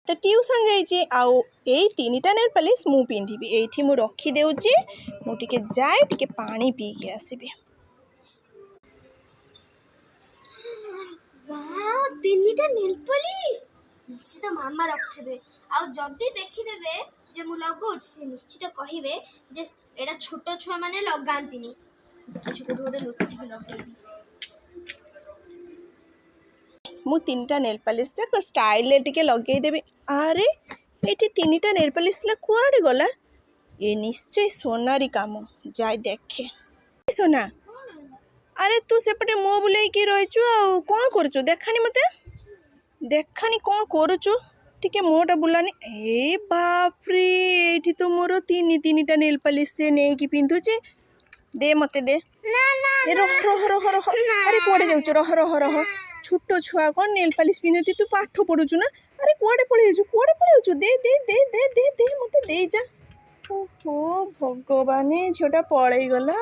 तो ट्यूशन जाइए आउ यही तीनटा नेल पॉलिश मु पिंधिबी एठी मु रखी देउची मु टिके जाए टिके पानी पी के आसीबी। वाओ तीनटा नेल पॉलिश निश्चित मामा रखथेबे आ जल्दी देखि देबे जे मु लगौछ से निश्चित कहिबे जे एडा छोट छुआ माने लगांतिनी जाछु कोठो गोटे लुचि के लगेबी। मु तीनटा नेल पॉलिश जाक स्टाइल ले टिके लगेई देबी। अरे एठी तीनटा नेल पॉलिश ला कुआडे गला ये निश्चय सोनारी काम जाय देखे। सोना अरे तू सेपटे मो बुलाई की रहिछु आ कोन करछु देखानी मते देखानी कोन करछु टिके मोटा बुलानी। ए बाप रे एठी तो मोर तीनटा नेल पॉलिश से नै की पिंधुची दे मते दे ना ना ए रह रह रह रह अरे कोडे जाउछु रह रह रह छोट छुआ कौन नेल पॉलिश पिंधुती तू पाठ पढ़ुछु ना अरे कोडे पळेछु दे दे दे दे दे दे मते दे जा। ओहो भगवान झियोटा पळेई गला।